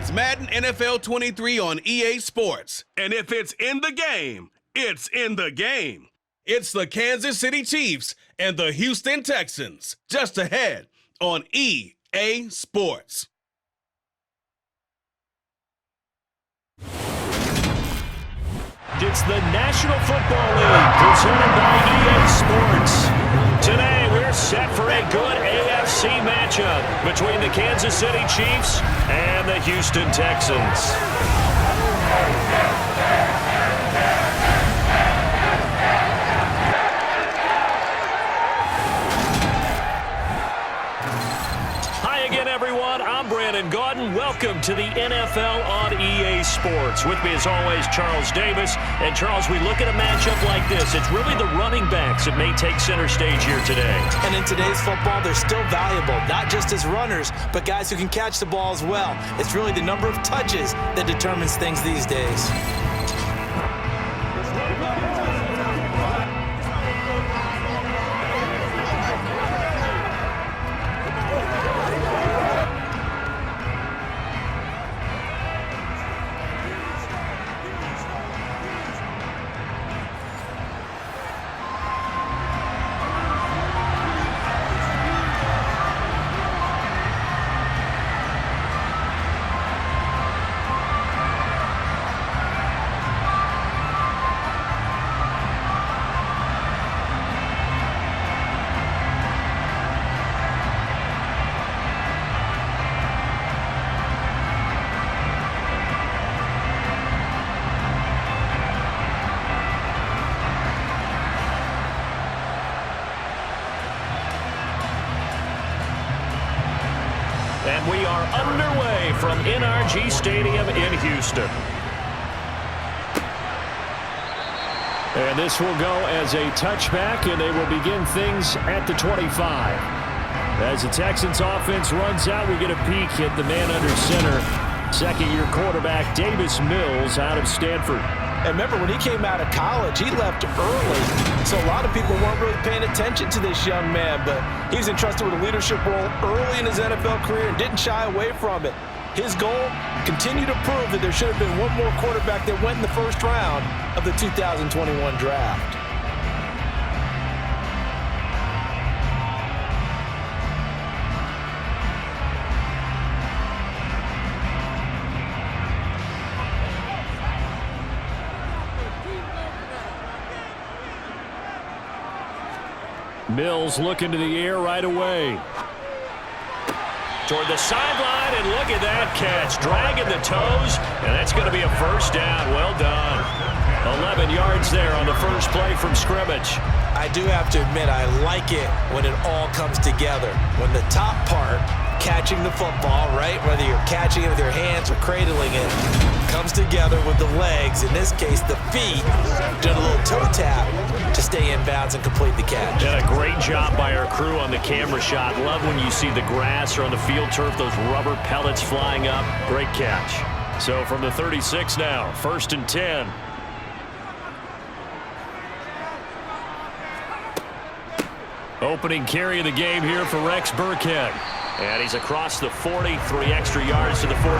It's Madden NFL 23 on EA Sports. And if it's in the game, it's in the game. It's the Kansas City Chiefs and the Houston Texans. Just ahead on EA Sports. It's the National Football League presented by EA Sports. Today we're set for a good AFC matchup between the Kansas City Chiefs and the Houston Texans. And Gordon, welcome to the NFL on EA Sports. With me as always, Charles Davis. And Charles, we look at a matchup like this. It's really the running backs that may take center stage here today. And in today's football, they're still valuable, not just as runners, but guys who can catch the ball as well. It's really the number of touches that determines things these days. And we are underway from NRG Stadium in Houston. And this will go as a touchback, and they will begin things at the 25. As the Texans offense runs out, we get a peek at the man under center. Second-year quarterback Davis Mills out of Stanford. And remember, when he came out of college, he left early. So a lot of people weren't really paying attention to this young man, but he was entrusted with a leadership role early in his NFL career and didn't shy away from it. His goal, continue to prove that there should have been one more quarterback that went in the first round of the 2021 draft. Mills looking to the air right away. Toward the sideline, and look at that catch. Dragging the toes, and that's going to be a first down. Well done. 11 yards there on the first play from scrimmage. I do have to admit, I like it when it all comes together. When the top part, catching the football, right, whether you're catching it with your hands or cradling it, comes together with the legs, in this case the feet, doing a little toe tap to stay in bounds and complete the catch. And a great job by our crew on the camera shot. Love when you see the grass or on the field turf, those rubber pellets flying up. Great catch. So from the 36 now, 1st and 10. Opening carry of the game here for Rex Burkhead. And he's across the 40, 3 extra yards to the 43.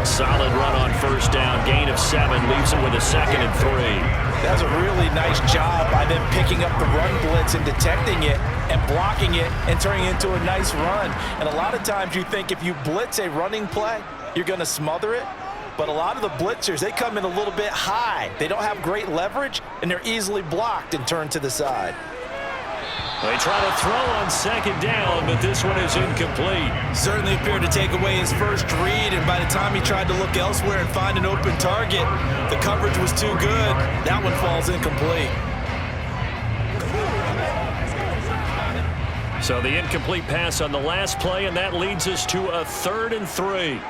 Solid run on first down, gain of 7, leaves him with a 2nd and 3. That's a really nice job by them picking up the run blitz and detecting it and blocking it and turning it into a nice run. And a lot of times you think if you blitz a running play, you're going to smother it. But a lot of the blitzers, they come in a little bit high. They don't have great leverage, and they're easily blocked and turned to the side. They try to throw on 2nd down, but this one is incomplete. Certainly appeared to take away his first read, and by the time he tried to look elsewhere and find an open target, the coverage was too good. That one falls incomplete. So the incomplete pass on the last play, and that leads us to a 3rd and 3.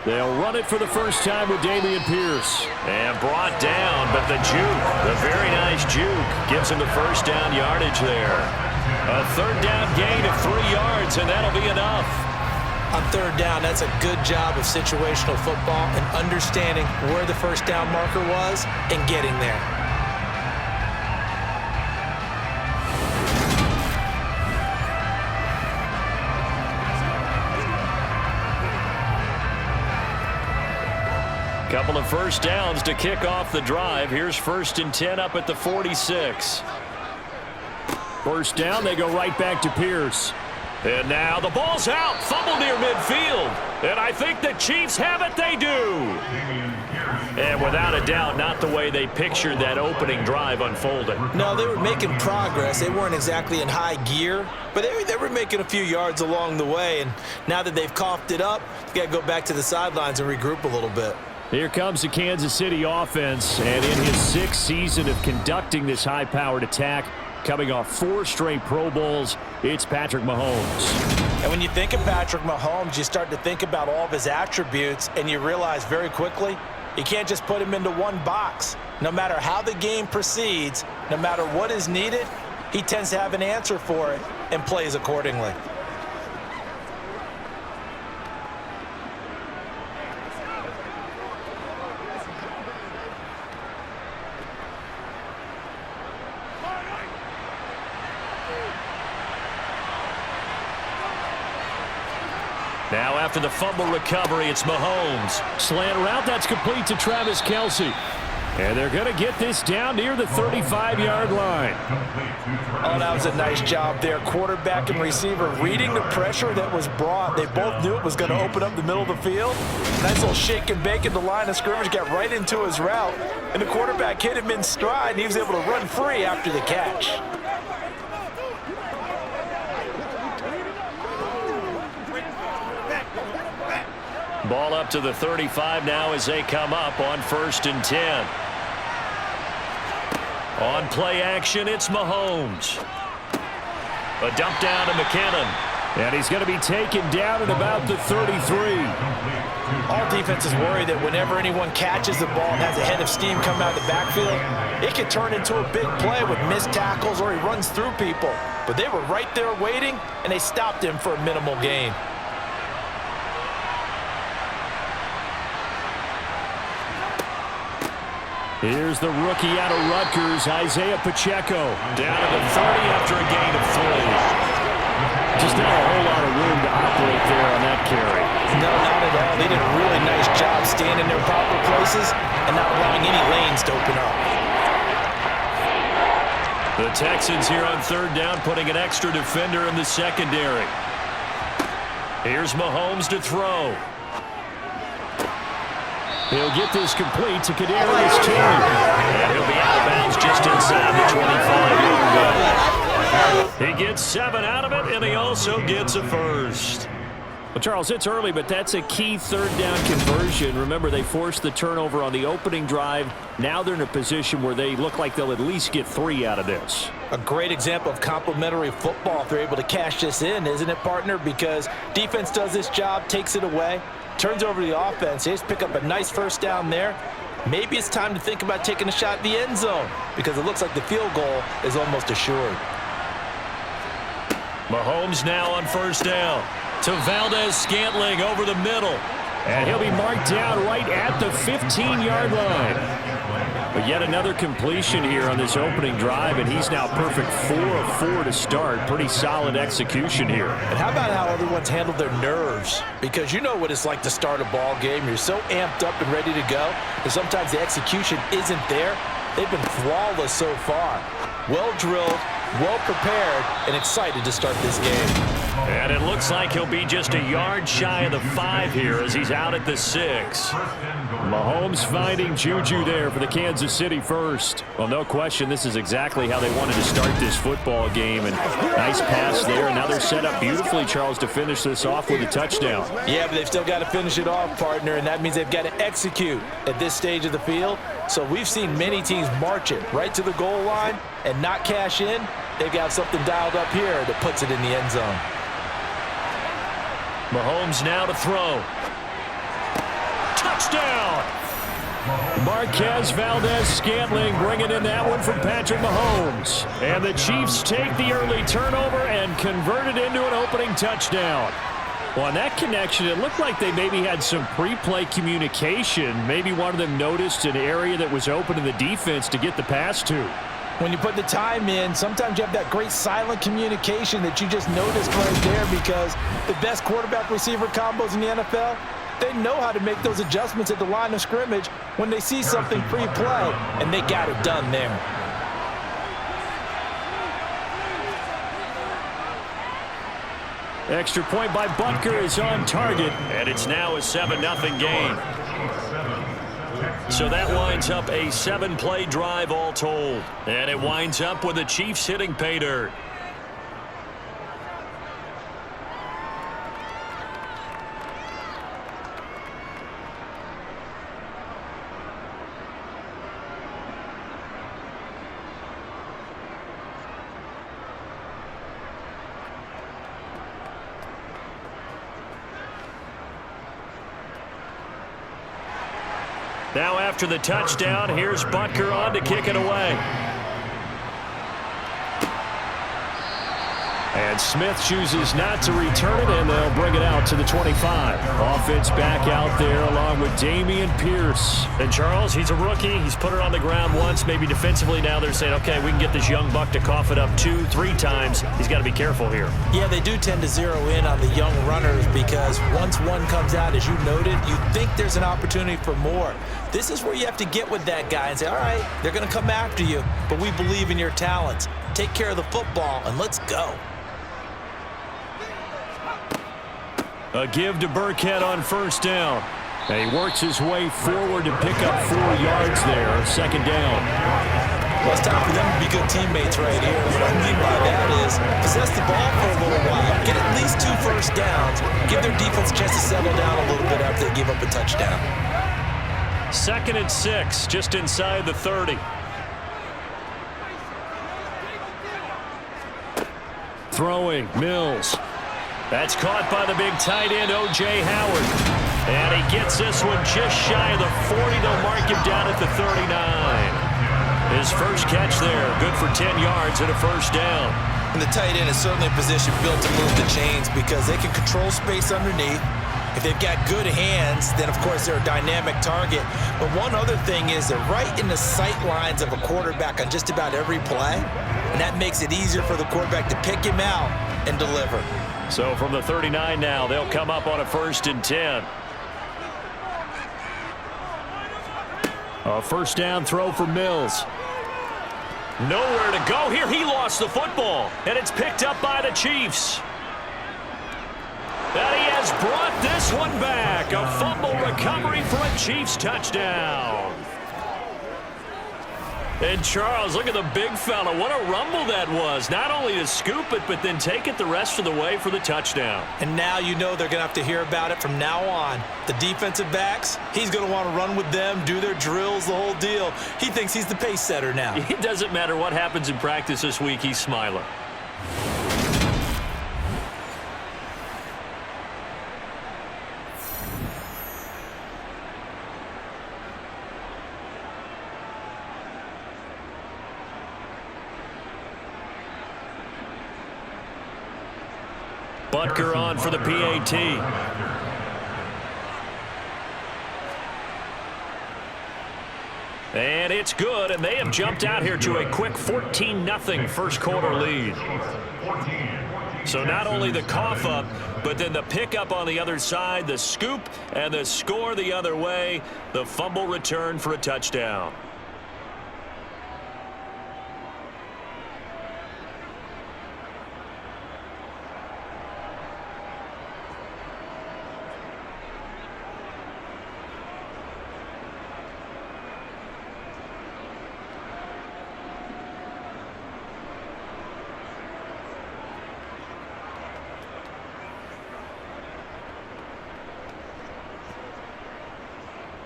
They'll run it for the first time with Dameon Pierce. And brought down, but the juke, the very nice juke, gives him the first down yardage there. A 3rd down gain of 3 yards, and that'll be enough. On 3rd down, that's a good job of situational football and understanding where the first down marker was and getting there. Couple of first downs to kick off the drive. Here's 1st and 10 up at the 46. First down, they go right back to Pierce. And now the ball's out. Fumble near midfield. And I think the Chiefs have it. They do. And without a doubt, not the way they pictured that opening drive unfolding. No, they were making progress. They weren't exactly in high gear, but they were making a few yards along the way. And now that they've coughed it up, you got to go back to the sidelines and regroup a little bit. Here comes the Kansas City offense, and in his 6th season of conducting this high-powered attack, coming off 4 straight Pro Bowls, it's Patrick Mahomes. And when you think of Patrick Mahomes, you start to think about all of his attributes, and you realize very quickly, you can't just put him into one box. No matter how the game proceeds, no matter what is needed, he tends to have an answer for it and plays accordingly. Now after the fumble recovery, it's Mahomes. Slant route, that's complete to Travis Kelce. And they're going to get this down near the 35-yard line. Oh, that was a nice job there. Quarterback and receiver reading the pressure that was brought. They both knew it was going to open up the middle of the field. Nice little shake and bake at the line of scrimmage, got right into his route. And the quarterback hit him in stride, and he was able to run free after the catch. Ball up to the 35 now as they come up on 1st and 10. On play action, it's Mahomes. A dump down to McKinnon. And he's going to be taken down at about the 33. All defenses worry that whenever anyone catches the ball and has a head of steam come out of the backfield, it can turn into a big play with missed tackles or he runs through people. But they were right there waiting, and they stopped him for a minimal gain. Here's the rookie out of Rutgers, Isaiah Pacheco. Down to the 30 after a gain of 3. Just not a whole lot of room to operate there on that carry. No, not at all. They did a really nice job staying in their proper places and not allowing any lanes to open up. The Texans here on 3rd down, putting an extra defender in the secondary. Here's Mahomes to throw. He'll get this complete to Kadarius Toney. And he'll be out of bounds just inside the 25-yard line. He gets 7 out of it, and he also gets a first. Well, Charles, it's early, but that's a key 3rd down conversion. Remember, they forced the turnover on the opening drive. Now they're in a position where they look like they'll at least get 3 out of this. A great example of complementary football if they're able to cash this in, isn't it, partner? Because defense does this job, takes it away, turns over the offense. They just pick up a nice first down there. Maybe it's time to think about taking a shot at the end zone because it looks like the field goal is almost assured. Mahomes now on 1st down to Valdez-Scantling over the middle. And he'll be marked down right at the 15-yard line. But yet another completion here on this opening drive, and he's now perfect 4 of 4 to start. Pretty solid execution here. And how about how everyone's handled their nerves? Because you know what it's like to start a ball game. You're so amped up and ready to go, and sometimes the execution isn't there. They've been flawless so far. Well drilled, well prepared, and excited to start this game. And it looks like he'll be just a yard shy of the 5 here as he's out at the 6. Mahomes finding Juju there for the Kansas City first. Well, no question, this is exactly how they wanted to start this football game. And nice pass there. And now they're set up beautifully, Charles, to finish this off with a touchdown. Yeah, but they've still got to finish it off, partner, and that means they've got to execute at this stage of the field. So we've seen many teams march it right to the goal line and not cash in. They've got something dialed up here that puts it in the end zone. Mahomes now to throw. Touchdown! Marquez Valdez-Scantling bringing in that one from Patrick Mahomes. And the Chiefs take the early turnover and convert it into an opening touchdown. Well, on that connection, it looked like they maybe had some pre-play communication. Maybe one of them noticed an area that was open in the defense to get the pass to. When you put the time in, sometimes you have that great silent communication that you just noticed right there because the best quarterback-receiver combos in the NFL, they know how to make those adjustments at the line of scrimmage when they see something pre-play, and they got it done there. Extra point by Butker is on target, and it's now a 7-0 game. So that winds up a 7-play drive all told. And it winds up with the Chiefs hitting pay dirt. Now after the touchdown, here's Butker on to kick it away. And Smith chooses not to return it, and they'll bring it out to the 25. Offense back out there along with Dameon Pierce. And Charles, he's a rookie. He's put it on the ground once, maybe defensively. Now they're saying, okay, we can get this young buck to cough it up 2-3 times. He's got to be careful here. Yeah, they do tend to zero in on the young runners because once one comes out, as you noted, you think there's an opportunity for more. This is where you have to get with that guy and say, all right, they're going to come after you, but we believe in your talents. Take care of the football, and let's go. A give to Burkhead on first down. And he works his way forward to pick up 4 yards there. Second down. Well, it's time for them to be good teammates right here. What I mean by that is possess the ball for a little while, get at least 2 first downs, give their defense a chance to settle down a little bit after they give up a touchdown. 2nd and 6, just inside the 30. Throwing, Mills. That's caught by the big tight end, O.J. Howard. And he gets this one just shy of the 40. They'll mark him down at the 39. His first catch there, good for 10 yards and a first down. And the tight end is certainly a position built to move the chains because they can control space underneath. If they've got good hands, then of course they're a dynamic target. But one other thing is they're right in the sight lines of a quarterback on just about every play. And that makes it easier for the quarterback to pick him out and deliver. So from the 39 now, they'll come up on a 1st and 10. A first down throw for Mills. Nowhere to go here. He lost the football, and it's picked up by the Chiefs. And he has brought this one back. A fumble recovery for a Chiefs touchdown. And Charles, look at the big fella. What a rumble that was. Not only to scoop it, but then take it the rest of the way for the touchdown. And now you know they're going to have to hear about it from now on. The defensive backs, he's going to want to run with them, do their drills, the whole deal. He thinks he's the pace setter now. It doesn't matter what happens in practice this week. He's smiling. Butker on for the PAT. And it's good, and they have jumped out here to a quick 14-0 first quarter lead. So not only the cough up, but then the pickup on the other side, the scoop, and the score the other way, the fumble return for a touchdown.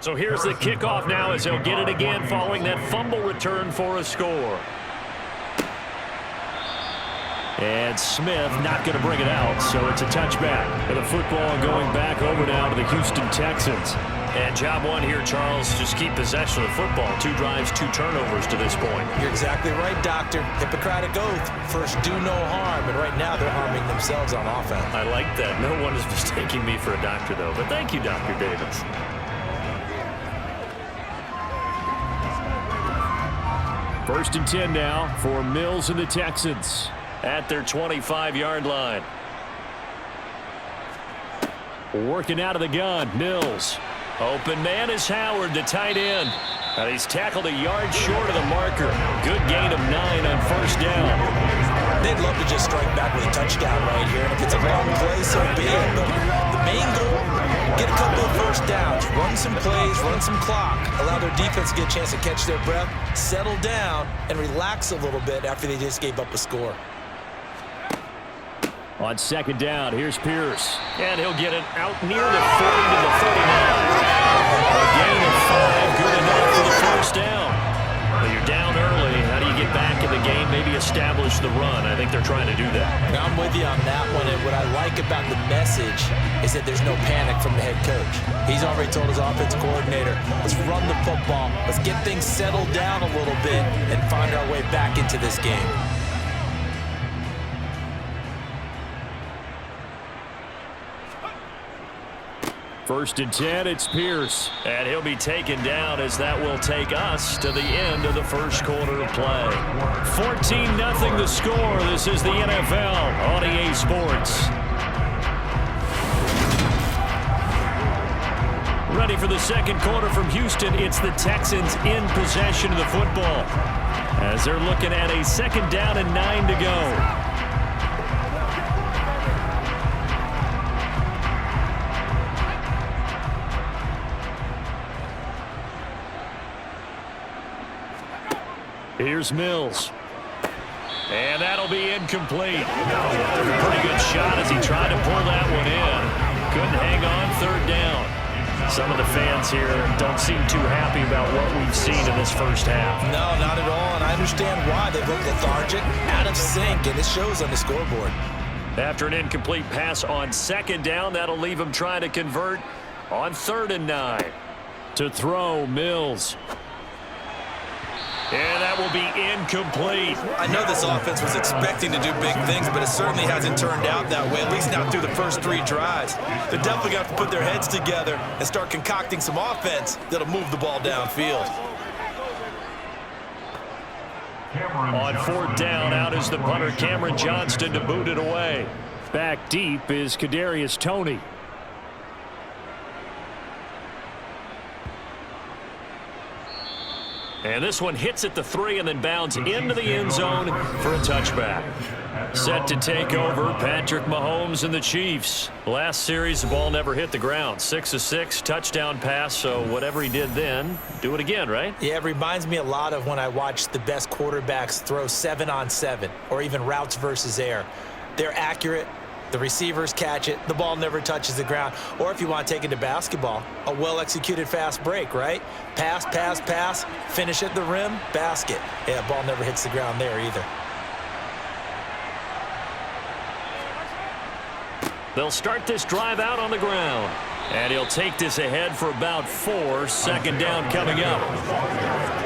So here's the kickoff now as he'll get it again following that fumble return for a score. And Smith not going to bring it out, so it's a touchback. And the football going back over now to the Houston Texans. And job one here, Charles, just keep possession of the football. 2 drives, 2 turnovers to this point. You're exactly right, Doctor. Hippocratic oath. First, do no harm. And right now, they're harming themselves on offense. I like that. No one is mistaking me for a doctor, though. But thank you, Dr. Davis. First and 10 now for Mills and the Texans at their 25-yard line. Working out of the gun, Mills. Open man is Howard, the tight end. And he's tackled a yard short of the marker. Good gain of 9 on first down. They'd love to just strike back with a touchdown right here. And if it's a long play, so be it. But the main goal, get a couple of first downs, run some plays, run some clock, allow their defense to get a chance to catch their breath, settle down, and relax a little bit after they just gave up a score. On second down, here's Pierce. And he'll get it out near the 40 to the 39. A gain of 5, good enough for the first down. But you're down early. How do you get back in the game? Maybe establish the run. I think they're trying to do that. Now, I'm with you on that one, and what I like about the message is that there's no panic from the head coach. He's already told his offensive coordinator, let's run the football, let's get things settled down a little bit and find our way back into this game. First and 10, it's Pierce. And he'll be taken down as that will take us to the end of the first quarter of play. 14-0 the score. This is the NFL on EA Sports. Ready for the second quarter from Houston. It's the Texans in possession of the football as they're looking at a second down and 9 to go. Here's Mills. And that'll be incomplete. Pretty good shot as he tried to pull that one in. Couldn't hang on, third down. Some of the fans here don't seem too happy about what we've seen in this first half. No, not at all, and I understand why. They look lethargic, out of sync, and it shows on the scoreboard. After an incomplete pass on second down, that'll leave him trying to convert on 3rd and 9. To throw, Mills. And that will be incomplete. I know this offense was expecting to do big things, but it certainly hasn't turned out that way, at least not through the first 3 drives. They're definitely going to have to put their heads together and start concocting some offense that'll move the ball downfield. On 4th down, out is the punter, Cameron Johnston, to boot it away. Back deep is Kadarius Toney. And this one hits at the 3 and then bounds into the end zone for a touchback. Set to take over, Patrick Mahomes and the Chiefs. Last series, the ball never hit the ground. 6 of 6, touchdown pass, so whatever he did then, do it again, right? Yeah, it reminds me a lot of when I watched the best quarterbacks throw 7-on-7 or even routes versus air. They're accurate. The receivers catch it. The ball never touches the ground. Or if you want to take it to basketball, a well-executed fast break, right? Pass, pass, pass, finish at the rim, basket. Yeah, ball never hits the ground there either. They'll start this drive out on the ground. And he'll take this ahead for about 4. Second down coming up.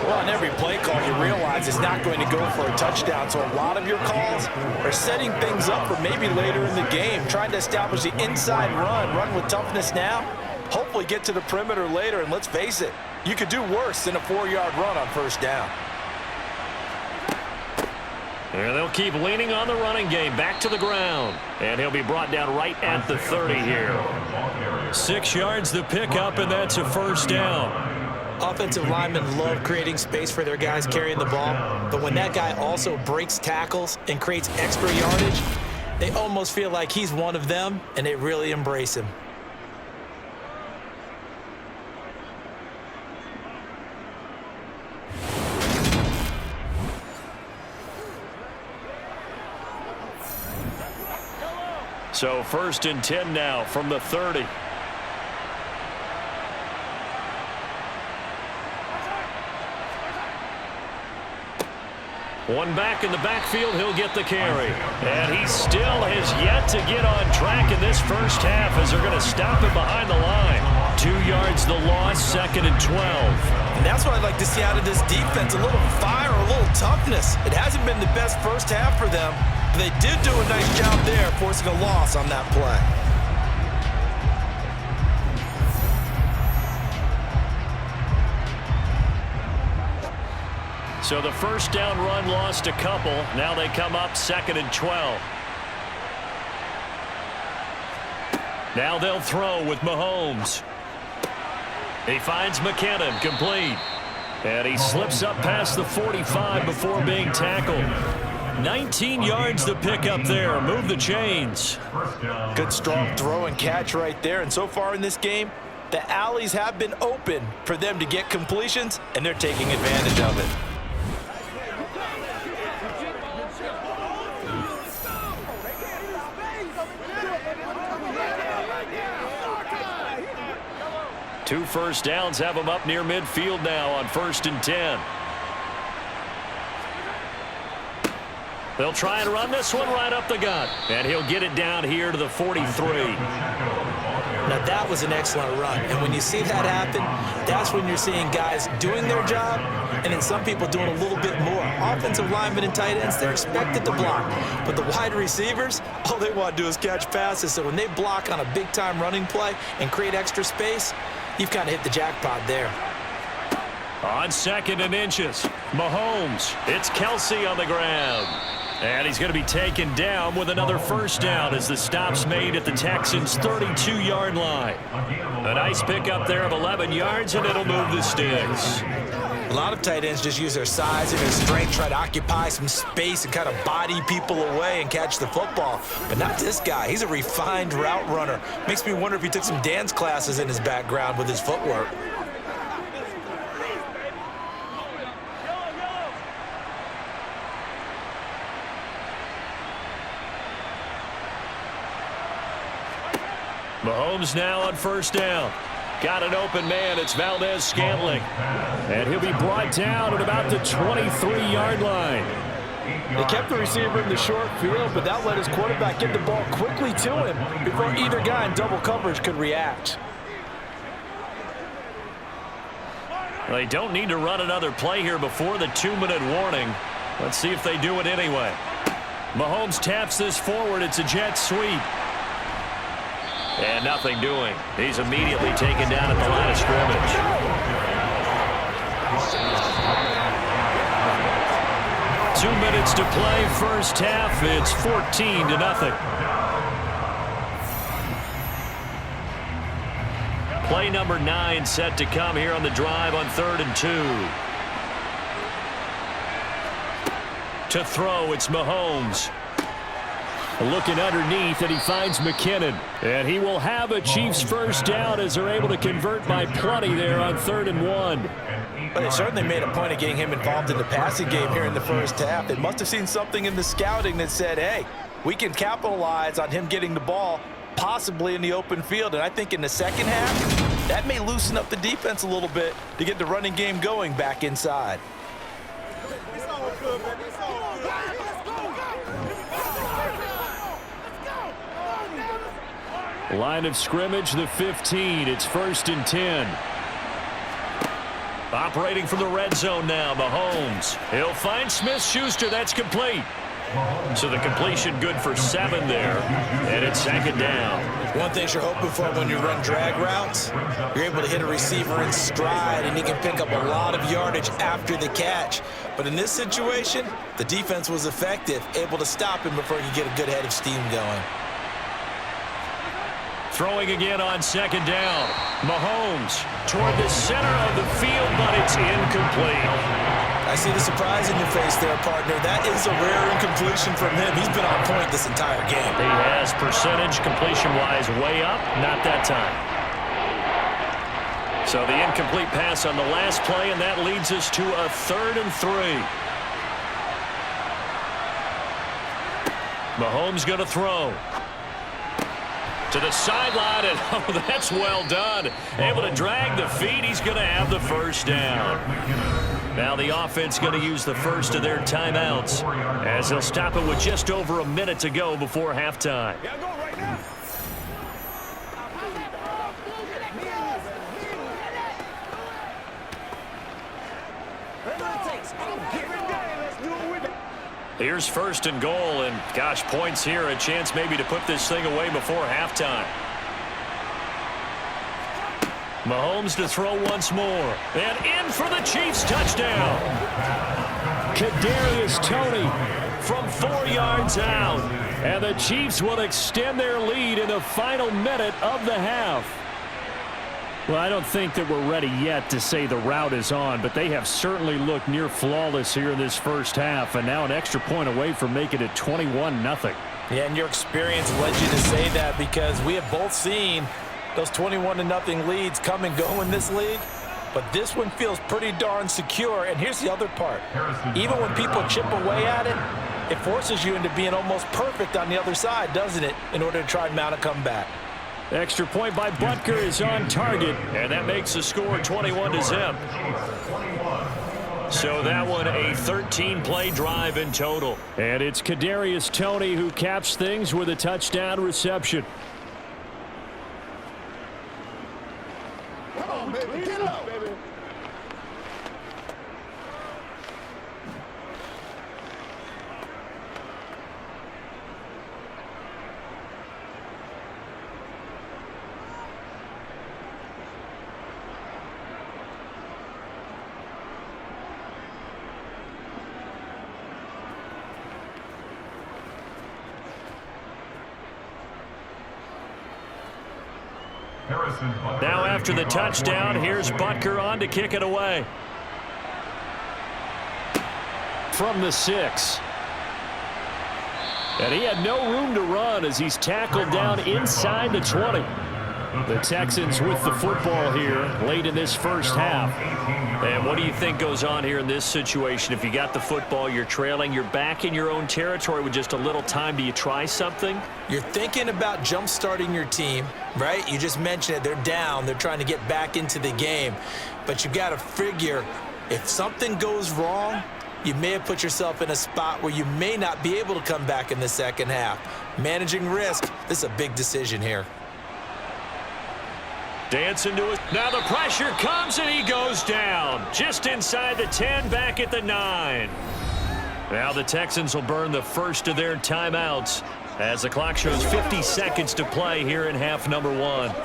Well, on every play call, you realize it's not going to go for a touchdown. So a lot of your calls are setting things up for maybe later in the game, trying to establish the inside run with toughness now, hopefully get to the perimeter later. And let's face it, you could do worse than a 4-yard run on first down. And they'll keep leaning on the running game, back to the ground. And he'll be brought down right at the 30 here. 6 yards the pickup, and that's a first down. Offensive linemen love creating space for their guys carrying the ball, but when that guy also breaks tackles and creates extra yardage, they almost feel like he's one of them, and they really embrace him. So 1st and 10 now from the 30. One back in the backfield, he'll get the carry. And he still has yet to get on track in this first half as they're going to stop him behind the line. 2 yards the loss, 2nd and 12. And that's what I'd like to see out of this defense, a little fire, a little toughness. It hasn't been the best first half for them, but they did do a nice job there, forcing a loss on that play. So the first down run lost a couple. Now they come up 2nd and 12. Now they'll throw with Mahomes. He finds McKinnon, complete. And he slips up past the 45 before being tackled. 19 yards to pick up there. Move the chains. Good strong throw and catch right there. And so far in this game, the alleys have been open for them to get completions, and they're taking advantage of it. Two first downs have them up near midfield now on 1st and 10. They'll try and run this one right up the gut. And he'll get it down here to the 43. Now that was an excellent run. And when you see that happen, that's when you're seeing guys doing their job and then some people doing a little bit more. Offensive linemen and tight ends, they're expected to block. But the wide receivers, all they want to do is catch passes. So when they block on a big-time running play and create extra space, you've kind of hit the jackpot there. On 2nd and inches, Mahomes. It's Kelsey on the ground. And he's going to be taken down with another first down as the stop's made at the Texans' 32-yard line. A nice pickup there of 11 yards, and it'll move the sticks. A lot of tight ends just use their size and their strength, try to occupy some space and kind of body people away and catch the football. But not this guy. He's a refined route runner. Makes me wonder if he took some dance classes in his background with his footwork. Mahomes now on first down. Got an open man. It's Valdez-Scantling. And he'll be brought down at about the 23-yard line. They kept the receiver in the short field, but that let his quarterback get the ball quickly to him before either guy in double coverage could react. They don't need to run another play here before the 2-minute warning. Let's see if they do it anyway. Mahomes taps this forward. It's a jet sweep. And nothing doing. He's immediately taken down at the line of scrimmage. Two minutes to play, first half. It's 14-0. Play number 9 set to come here on the drive on 3rd and 2. To throw, it's Mahomes. Looking underneath, and he finds McKinnon. And he will have a Chiefs first down as they're able to convert by plenty there on 3rd and 1. But they certainly made a point of getting him involved in the passing game here in the first half. They must have seen something in the scouting that said, hey, we can capitalize on him getting the ball, possibly in the open field. And I think in the second half, that may loosen up the defense a little bit to get the running game going back inside. Line of scrimmage, the 15. It's 1st and 10. Operating from the red zone now, Mahomes. He'll find Smith-Schuster. That's complete. So the completion good for 7 there. And it's 2nd down. One thing you're hoping for when you run drag routes, you're able to hit a receiver in stride, and he can pick up a lot of yardage after the catch. But in this situation, the defense was effective, able to stop him before he could get a good head of steam going. Throwing again on 2nd down. Mahomes toward the center of the field, but it's incomplete. I see the surprise in your face there, partner. That is a rare incompletion from him. He's been on point this entire game. He has percentage completion-wise way up. Not that time. So the incomplete pass on the last play, and that leads us to a 3rd and 3. Mahomes going to throw. To the sideline, and oh, that's well done. Able to drag the feet. He's going to have the first down. Now the offense going to use the first of their timeouts as they'll stop it with just over a minute to go before halftime. Here's 1st and goal, and gosh, points here, a chance maybe to put this thing away before halftime. Mahomes to throw once more, and in for the Chiefs touchdown. Kadarius Toney from 4 yards out. And the Chiefs will extend their lead in the final minute of the half. Well, I don't think that we're ready yet to say the route is on, but they have certainly looked near flawless here in this first half, and now an extra point away from making it 21-0. Yeah, and your experience led you to say that because we have both seen those 21-0 leads come and go in this league. But this one feels pretty darn secure. And here's the other part. Even when people chip away at it, it forces you into being almost perfect on the other side, doesn't it, in order to try and mount a comeback. Extra point by Butker is on target, and that makes the score 21-0. So that one a 13-play drive in total. And it's Kadarius Toney who caps things with a touchdown reception. Come on, baby. Get low, baby. Now after the touchdown, here's Butker on to kick it away. From the 6. And he had no room to run as he's tackled down inside the 20. The Texans with the football here late in this first half. And what do you think goes on here in this situation? If you got the football, you're trailing, you're back in your own territory with just a little time. Do you try something? You're thinking about jump-starting your team, right? You just mentioned it. They're down. They're trying to get back into the game. But you've got to figure if something goes wrong, you may have put yourself in a spot where you may not be able to come back in the second half. Managing risk, this is a big decision here. Dancing to it. Now the pressure comes and he goes down. Just inside the 10, back at the 9. Now the Texans will burn the first of their timeouts as the clock shows 50 seconds to play here in half number 1. Let's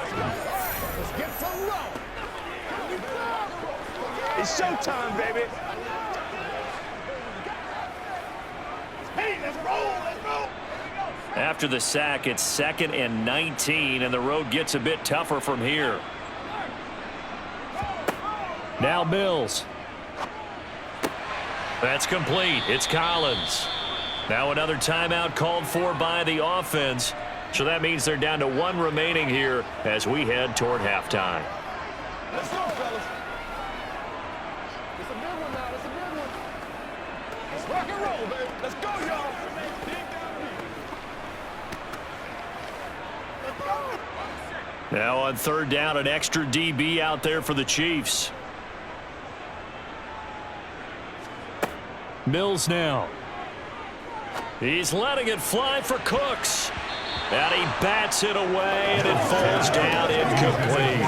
get some roll. It's showtime, baby. Hey, let's roll, let's roll. After the sack, it's 2nd and 19, and the road gets a bit tougher from here. Now Mills. That's complete. It's Collins. Now another timeout called for by the offense. So that means they're down to 1 remaining here as we head toward halftime. Let's go, fellas. It's a big one now. It's a big one. Let's rock and roll, baby. Let's go, y'all. Now on 3rd down, an extra DB out there for the Chiefs. Mills now. He's letting it fly for Cooks. And he bats it away, and it falls down incomplete.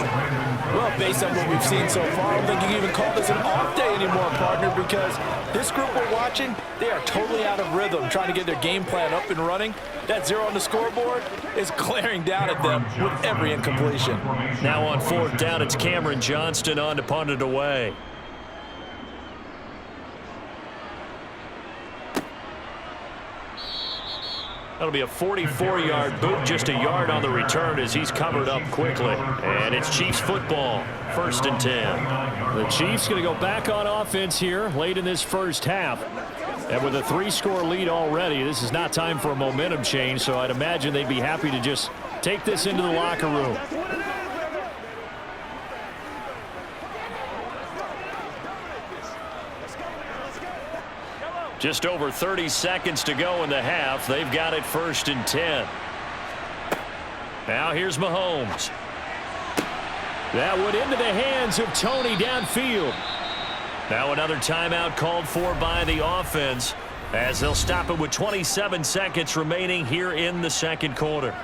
Well, based on what we've seen so far, I don't think you can even call this an off day anymore, partner, because this group we're watching, they are totally out of rhythm, trying to get their game plan up and running. That 0 on the scoreboard is glaring down at them with every incompletion. Now on 4th down, it's Cameron Johnston on to punt it away. That'll be a 44-yard boot, just a yard on the return as he's covered up quickly. And it's Chiefs football, 1st and 10. The Chiefs going to go back on offense here late in this first half. And with a 3-score lead already, this is not time for a momentum change, so I'd imagine they'd be happy to just take this into the locker room. Just over 30 seconds to go in the half. They've got it 1st and 10. Now here's Mahomes. That went into the hands of Toney downfield. Now another timeout called for by the offense as they'll stop it with 27 seconds remaining here in the second quarter.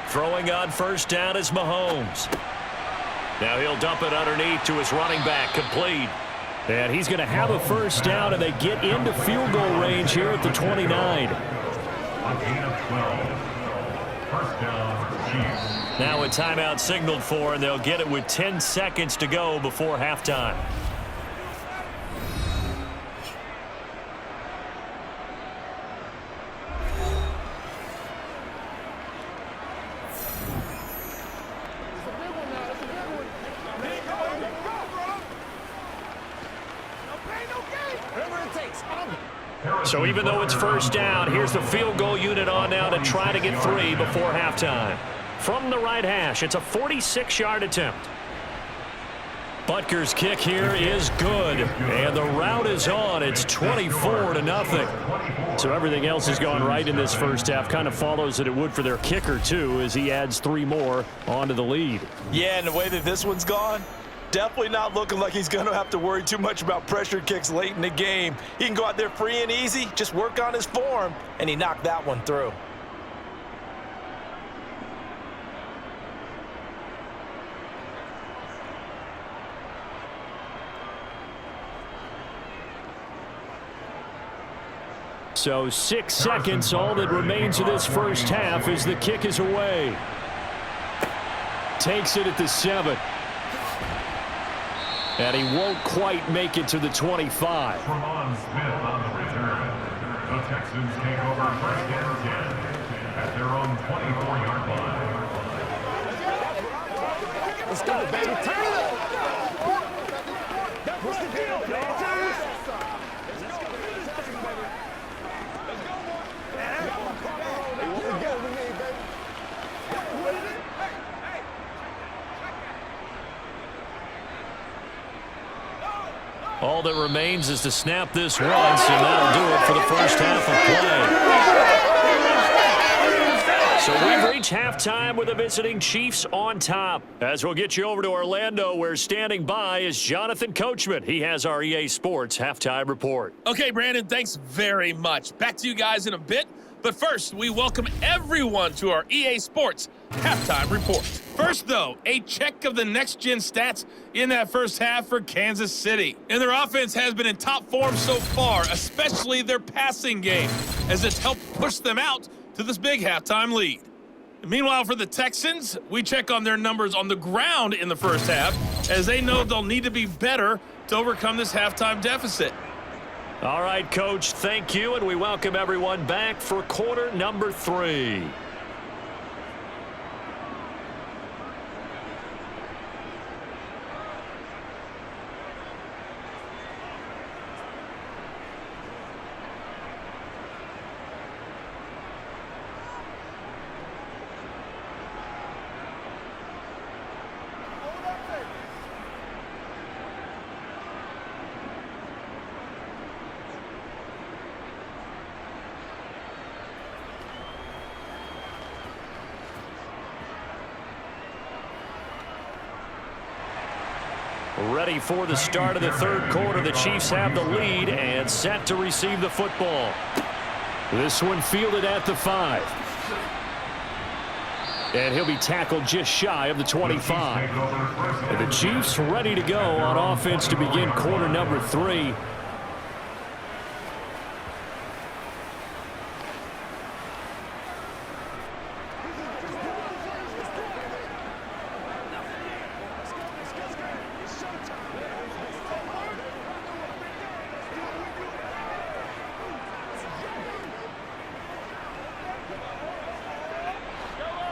Throwing on 1st down is Mahomes. Now he'll dump it underneath to his running back, complete. And he's going to have a first down, and they get into field goal range here at the 29. Now a timeout signaled for, and they'll get it with 10 seconds to go before halftime. So even though it's first down, here's the field goal unit on now to try to get 3 before halftime. From the right hash, it's a 46-yard attempt. Butker's kick here is good, and the route is on. It's 24-0. So everything else has gone right in this first half. Kind of follows that it would for their kicker, too, as he adds 3 more onto the lead. Yeah, and the way that this one's gone, definitely not looking like he's going to have to worry too much about pressure kicks late in the game. He can go out there free and easy, just work on his form, and he knocked that one through. So 6 seconds, all that remains of this first half as the kick is away. Takes it at the 7. And he won't quite make it to the 25. Tremont Smith on the return. The Texans take over first and 10 at their own 24-yard line. Let's go, baby. Turn it up. What's the deal, man? All that remains is to snap this once, and that'll do it for the first half of play. So we've reached halftime with the visiting Chiefs on top. As we'll get you over to Orlando, where standing by is Jonathan Coachman. He has our EA Sports halftime report. Okay, Brandon, thanks very much. Back to you guys in a bit. But first, we welcome everyone to our EA Sports halftime report. First, though, a check of the next-gen stats in that first half for Kansas City. And their offense has been in top form so far, especially their passing game, as it's helped push them out to this big halftime lead. Meanwhile, for the Texans, we check on their numbers on the ground in the first half, as they know they'll need to be better to overcome this halftime deficit. All right, Coach, thank you, and we welcome everyone back for quarter number 3. Ready for the start of the third quarter. The Chiefs have the lead and set to receive the football. This one fielded at the 5. And he'll be tackled just shy of the 25. And the Chiefs ready to go on offense to begin quarter number 3.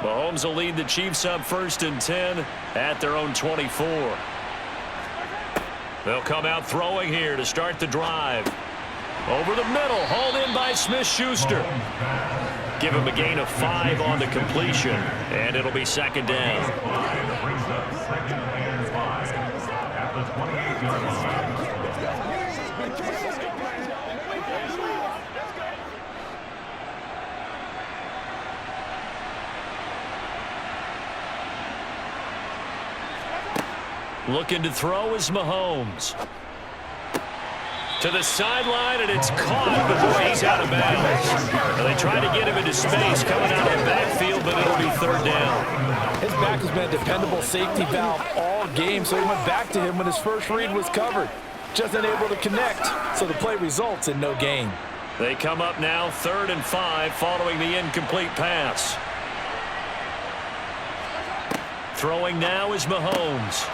Mahomes will lead the Chiefs up 1st and 10 at their own 24. They'll come out throwing here to start the drive. Over the middle, hauled in by Smith-Schuster. Give him a gain of 5 on the completion, and it'll be 2nd down. Brings up 2nd and 5 at the 28-yard line. Looking to throw is Mahomes. To the sideline, and it's caught before he's out of bounds. Well, they try to get him into space coming out of the backfield, but it'll be 3rd down. His back has been a dependable safety valve all game, so he went back to him when his first read was covered. just unable to connect, so the play results in no gain. They come up now 3rd and 5 following the incomplete pass. Throwing now is Mahomes.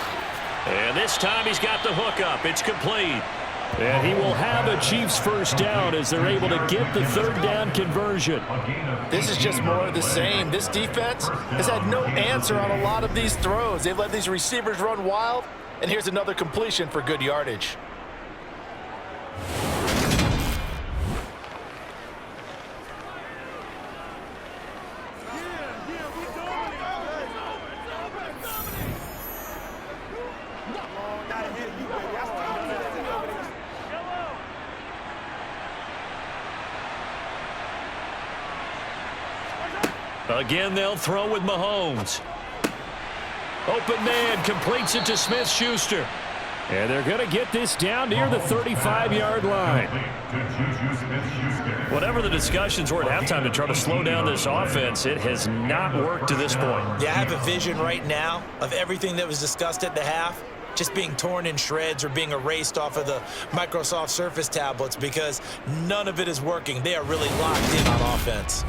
And this time he's got the hook up. It's complete. And he will have a Chiefs first down as they're able to get the 3rd down conversion. This is just more of the same. This defense has had no answer on a lot of these throws. They've let these receivers run wild, and here's another completion for good yardage. Again, they'll throw with Mahomes. Open man completes it to Smith-Schuster. And they're going to get this down near the 35-yard line. Whatever the discussions were at halftime to try to slow down this offense, it has not worked to this point. Yeah, I have a vision right now of everything that was discussed at the half just being torn in shreds or being erased off of the Microsoft Surface tablets because none of it is working. They are really locked in on offense.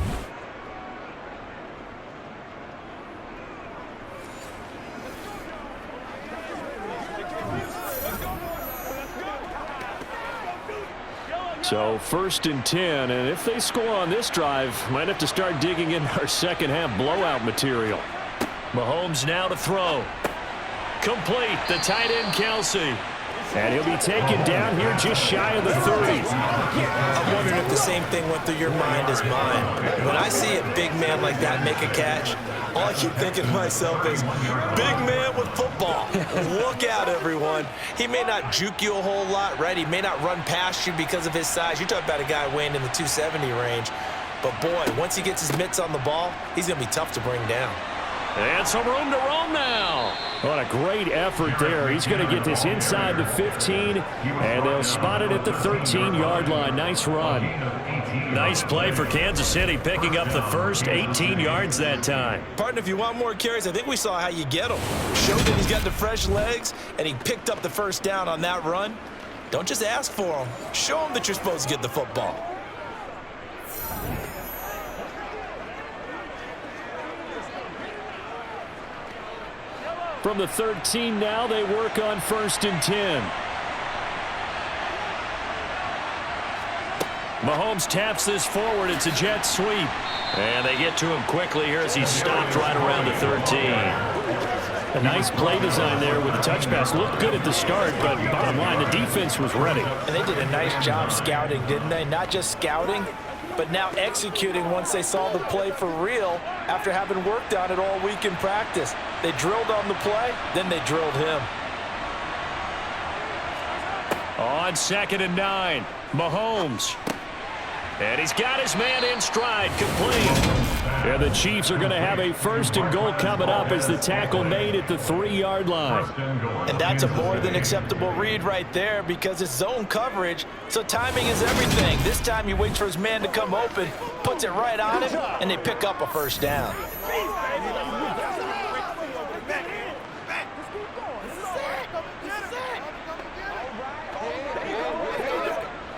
So 1st and 10, and if they score on this drive, might have to start digging in our second half blowout material. Mahomes now to throw. Complete, the tight end Kelsey. And he'll be taken down here just shy of the 30. I'm wondering if the same thing went through your mind as mine. When I see a big man like that make a catch, all I keep thinking to myself is, big man with football. Look out, everyone. He may not juke you a whole lot, right? He may not run past you because of his size. You're talking about a guy weighing in the 270 range. But, boy, once he gets his mitts on the ball, he's going to be tough to bring down. And some room to roam now. What a great effort there. He's going to get this inside the 15, and they'll spot it at the 13-yard line. Nice run. Nice play for Kansas City, picking up the first 18 yards that time. Partner, if you want more carries, I think we saw how you get them. Showed that he's got the fresh legs, and he picked up the first down on that run. Don't just ask for him. Show him that you're supposed to get the football. From the 13 now, they work on 1st and 10. Mahomes taps this forward. It's a jet sweep. And they get to him quickly here as he's stopped right around the 13. A nice play design there with the touch pass. Looked good at the start, but bottom line, the defense was ready. And they did a nice job scouting, didn't they? Not just scouting, but now executing once they saw the play for real after having worked on it all week in practice. They drilled on the play, then they drilled him. On 2nd and 9, Mahomes. And he's got his man in stride, complete. And the Chiefs are going to have a 1st and goal coming up as the tackle made at the 3-yard line. And that's a more than acceptable read right there because it's zone coverage, so timing is everything. This time he waits for his man to come open, puts it right on him, and they pick up a first down.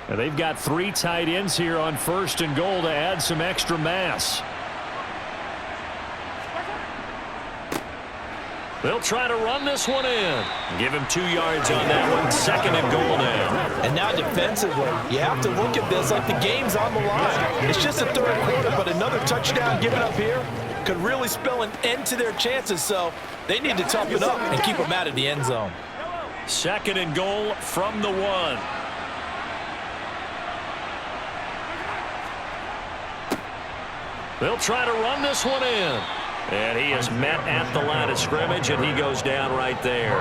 And they've got 3 tight ends here on 1st and goal to add some extra mass. They'll try to run this one in. Give him 2 yards on that one. 2nd and goal now. And now defensively, you have to look at this like the game's on the line. It's just the 3rd quarter, but another touchdown given up here could really spell an end to their chances. So they need to toughen up and keep them out of the end zone. 2nd and goal from the 1. They'll try to run this one in. And he is met at the line of scrimmage, and he goes down right there.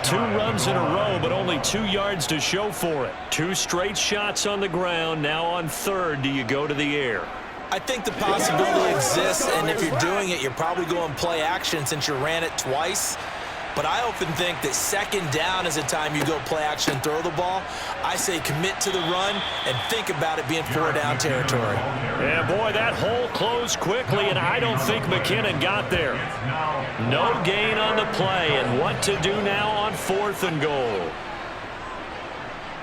2 runs in a row, but only 2 yards to show for it. 2 straight shots on the ground. Now on 3rd, do you go to the air? I think the possibility exists, and if you're doing it, you're probably going play action since you ran it twice. But I often think that 2nd down is a time you go play action and throw the ball. I say commit to the run and think about it being 4-down territory. Yeah, boy, that hole closed quickly, and I don't think McKinnon got there. No gain on the play, and what to do now on 4th and goal.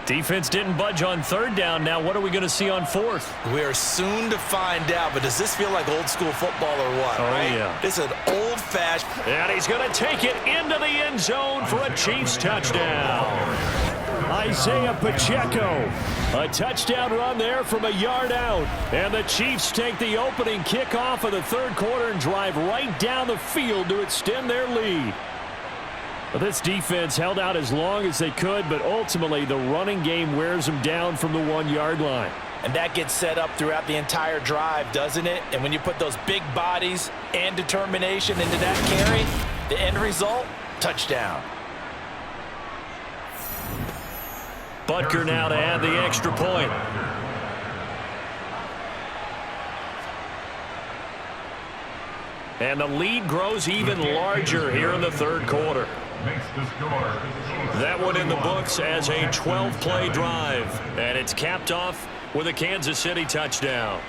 Defense didn't budge on third down. Now what are we going to see on fourth? We are soon to find out, but does this feel like old school football or what? Oh, right? yeah. This is an old-fashioned. And he's going to take it into the end zone for a Chiefs touchdown. Isaiah Pacheco. A touchdown run there from a yard out. And the Chiefs take the opening kickoff of the third quarter and drive right down the field to extend their lead. Well, this defense held out as long as they could, but ultimately the running game wears them down from the 1-yard line. And that gets set up throughout the entire drive, doesn't it? And when you put those big bodies and determination into that carry, the end result, touchdown. Butker now to add the extra point. And the lead grows even larger here in the third quarter. That one in the books as a 12-play drive. And it's capped off with a Kansas City touchdown.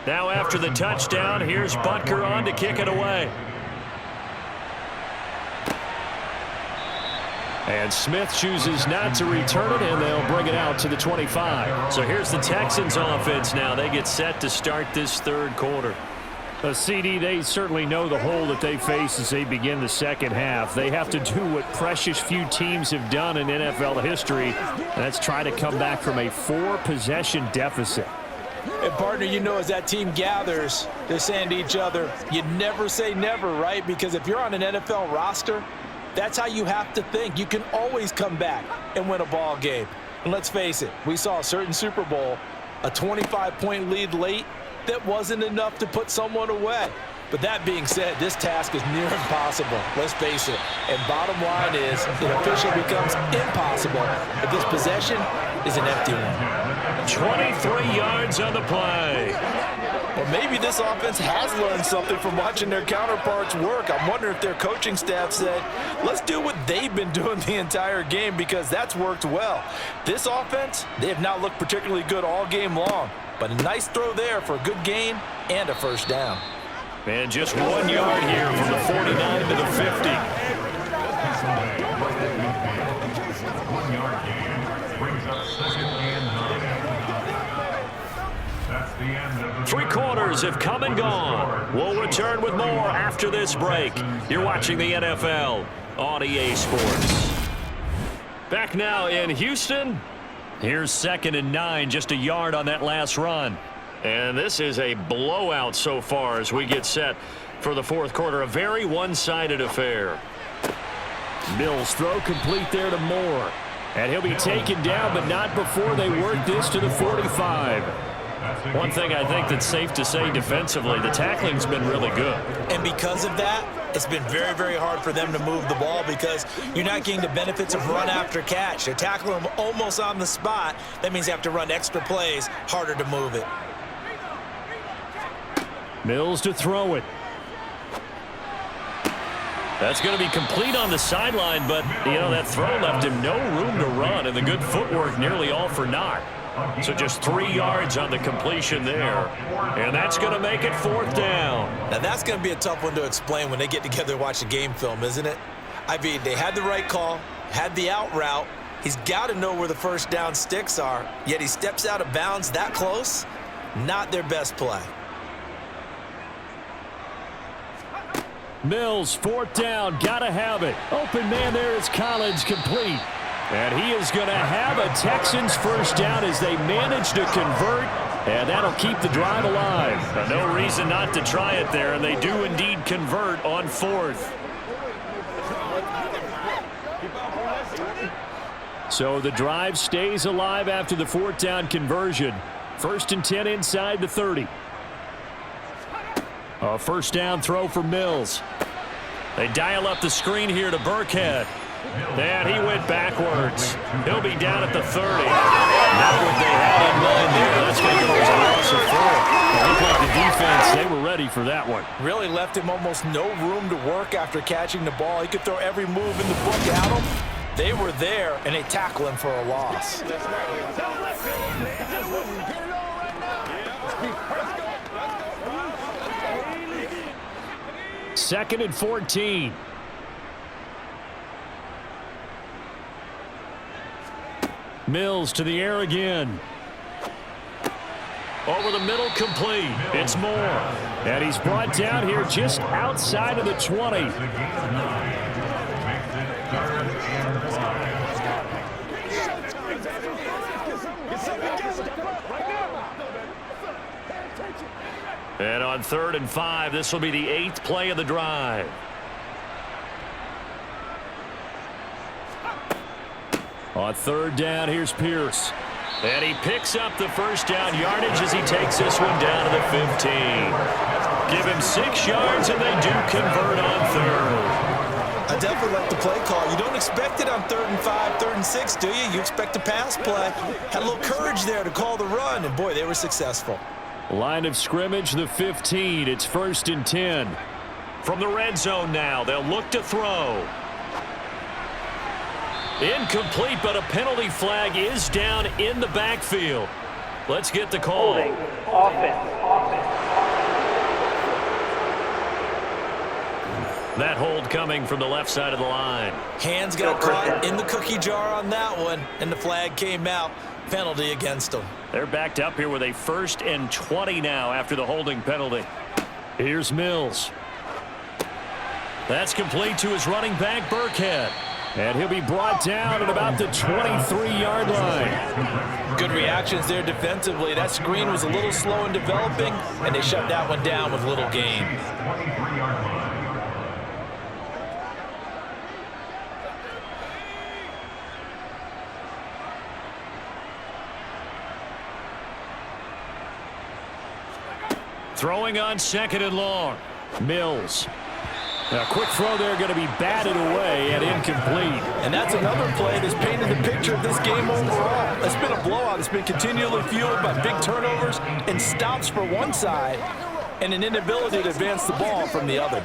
Now after the touchdown, here's Butker on to kick it away. And Smith chooses not to return it, and they'll bring it out to the 25. So here's the Texans offense now. They get set to start this third quarter. CD, they certainly know the hole that they face as they begin the second half. They have to do what precious few teams have done in NFL history, and that's try to come back from a 4-possession deficit. And, partner, you know, as that team gathers, they're saying to each other, you never say never, right? Because if you're on an NFL roster, that's how you have to think. You can always come back and win a ball game. And let's face it, we saw a certain Super Bowl, a 25-point lead late that wasn't enough to put someone away. But that being said, this task is near impossible. Let's face it. And bottom line is, it officially becomes impossible if this possession is an empty one. 23 yards on the play. Well, maybe this offense has learned something from watching their counterparts work. I'm wondering if their coaching staff said, let's do what they've been doing the entire game, because that's worked well. This offense, they have not looked particularly good all game long, but a nice throw there for a good gain and a first down. And just 1 yard here from the 49 to the 50. 1 yard gain brings up 2nd and 9. That's the end of the 3 quarters have come and gone. We'll return with more after this break. You're watching the NFL on EA Sports. Back now in Houston. Here's 2nd and 9, just a yard on that last run. And this is a blowout so far as we get set for the fourth quarter. A very one-sided affair. Mills throw complete there to Moore. And he'll be taken down, but not before they work this to the 45. One thing I think that's safe to say defensively, the tackling's been really good. And because of that, it's been very, very hard for them to move the ball because you're not getting the benefits of run after catch. They're tackling them almost on the spot. That means you have to run extra plays, harder to move it. Mills to throw it. That's going to be complete on the sideline, but, you know, that throw left him no room to run, and the good footwork nearly all for naught. So just 3 yards on the completion there. And that's going to make it 4th down. Now, that's going to be a tough one to explain when they get together and watch a game film, isn't it? I mean, they had the right call, had the out route. He's got to know where the first down sticks are, yet he steps out of bounds that close. Not their best play. Mills, 4th down, gotta have it. Open man there is Collins, complete. And he is going to have a Texans first down as they manage to convert, and that'll keep the drive alive. No reason not to try it there, and they do indeed convert on 4th. So the drive stays alive after the 4th down conversion. 1st and 10 inside the 30. A first down throw for Mills. They dial up the screen here to Burkhead. And he went backwards. He'll be down at the 30. Not what they had in mind there. That's going to go as a loss of 4. It looked like the defense, they were ready ready for that one. Really left him almost no room to work after catching the ball. He could throw every move in the book at him. They were there, and they tackle him for a loss. Second and 14. Mills to the air again. Over the middle, complete. It's Moore. And he's brought down here just outside of the 20. And on 3rd and 5, this will be the 8th play of the drive. On 3rd down, here's Pierce. And he picks up the first down yardage as he takes this one down to the 15. Give him 6 yards, and they do convert on 3rd. I definitely like the play call. You don't expect it on 3rd and 5, 3rd and 6, do you? You expect a pass play. Had a little courage there to call the run, and boy, they were successful. Line of scrimmage, the 15. It's 1st and 10. From the red zone now, they'll look to throw. Incomplete, but a penalty flag is down in the backfield. Let's get the call. That hold coming from the left side of the line. Hands got caught in the cookie jar on that one, and the flag came out. Penalty against them. They're backed up here with a 1st and 20 now after the holding penalty. Here's Mills. That's complete to his running back, Burkhead. And he'll be brought down at about the 23-yard line. Good reactions there defensively. That screen was a little slow in developing, and they shut that one down with little gain. 23-yard line. Throwing on 2nd and long. Mills. A quick throw there, going to be batted away and incomplete. And that's another play that's painted the picture of this game overall. It's been a blowout. It's been continually fueled by big turnovers and stops for one side and an inability to advance the ball from the other.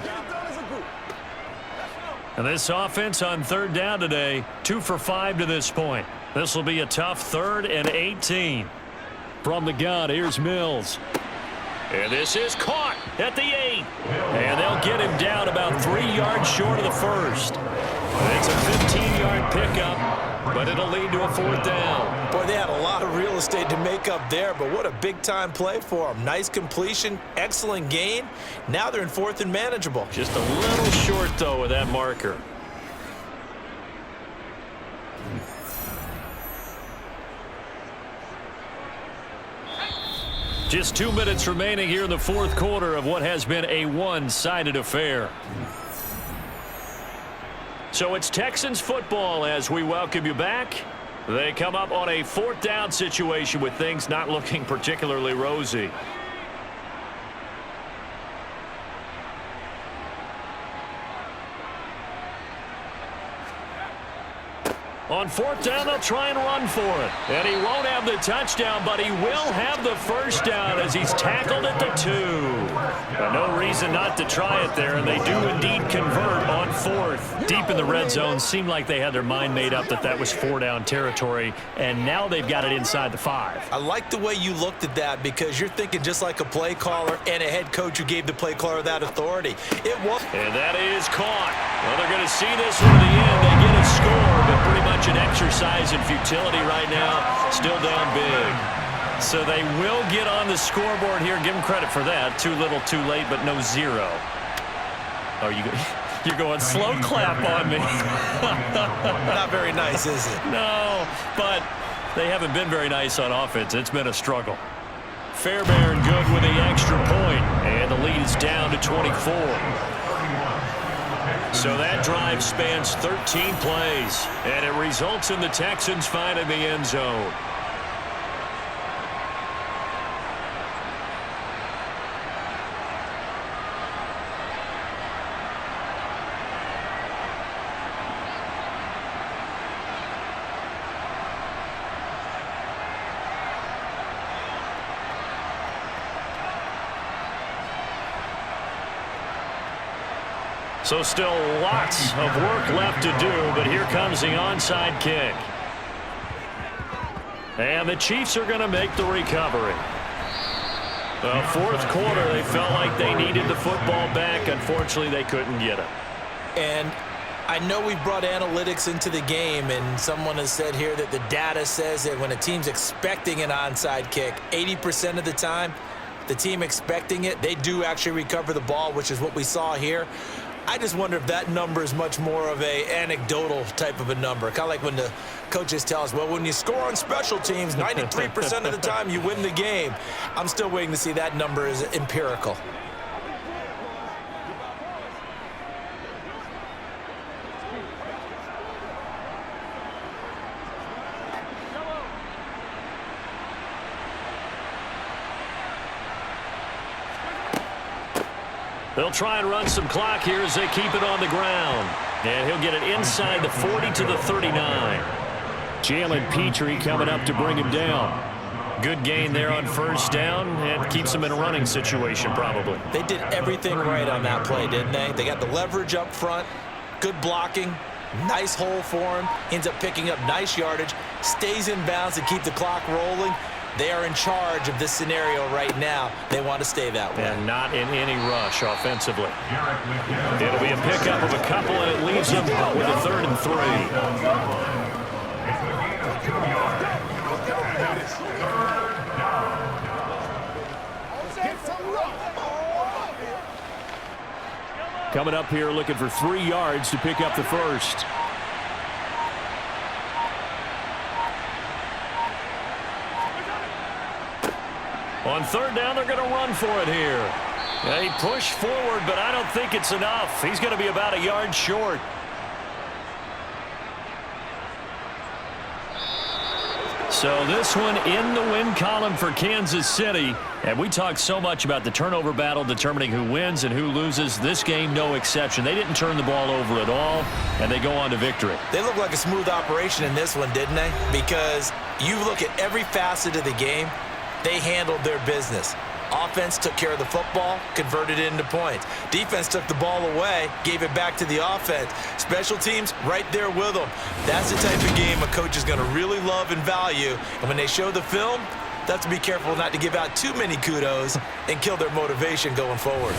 And this offense on 3rd down today, 2 for 5 to this point. This will be a tough 3rd and 18. From the gun, here's Mills. And this is caught at the 8. And they'll get him down about 3 yards short of the first. It's a 15-yard pickup, but it'll lead to a 4th down. Boy, they had a lot of real estate to make up there, but what a big-time play for them. Nice completion, excellent gain. Now they're in 4th and manageable. Just a little short, though, with that marker. Just 2 minutes remaining here in the 4th quarter of what has been a one-sided affair. So it's Texans football as we welcome you back. They come up on a 4th down situation with things not looking particularly rosy. On 4th down, they'll try and run for it. And he won't have the touchdown, but he will have the first down as he's tackled at the 2. No reason not to try it there, and they do indeed convert on 4th. Deep in the red zone, seemed like they had their mind made up that that was 4-down territory, and now they've got it inside the 5. I like the way you looked at that because you're thinking just like a play caller and a head coach who gave the play caller that authority. And that is caught. Well, they're going to see this one to the end. They get a score, but pretty much an exercise in futility right now. Still down big. So they will get on the scoreboard here. Give them credit for that. Too little, too late, but no 0. Oh, you're going slow clap on me. Not very nice, is it? No, but they haven't been very nice on offense. It's been a struggle. Fairbairn good with the extra point, and the lead is down to 24. So that drive spans 13 plays, and it results in the Texans finding the end zone. So still lots of work left to do, but here comes the onside kick. And the Chiefs are going to make the recovery. The fourth quarter, they felt like they needed the football back. Unfortunately, they couldn't get it. And I know we brought analytics into the game, and someone has said here that the data says that when a team's expecting an onside kick, 80% of the time, the team expecting it, they do actually recover the ball, which is what we saw here. I just wonder if that number is much more of a anecdotal type of a number. Kind of like when the coaches tell us, well, when you score on special teams, 93% of the time you win the game. I'm still waiting to see that number is empirical. They'll try and run some clock here as they keep it on the ground. And he'll get it inside the 40 to the 39. Jalen Petrie coming up to bring him down. Good gain there on first down and keeps him in a running situation probably. They did everything right on that play, didn't they? They got the leverage up front, good blocking, nice hole for him, ends up picking up nice yardage, stays in bounds to keep the clock rolling. They are in charge of this scenario right now. They want to stay that way. And not in any rush offensively. It'll be a pickup of a couple, and it leaves them with a 3rd and 3. Coming up here looking for 3 yards to pick up the first. On 3rd down, they're going to run for it here. They push forward, but I don't think it's enough. He's going to be about a yard short. So this one in the win column for Kansas City. And we talked so much about the turnover battle determining who wins and who loses. This game, no exception. They didn't turn the ball over at all, and they go on to victory. They look like a smooth operation in this one, didn't they? Because you look at every facet of the game, they handled their business. Offense took care of the football, converted it into points. Defense took the ball away, gave it back to the offense. Special teams right there with them. That's the type of game a coach is going to really love and value. And when they show the film, they have to be careful not to give out too many kudos and kill their motivation going forward.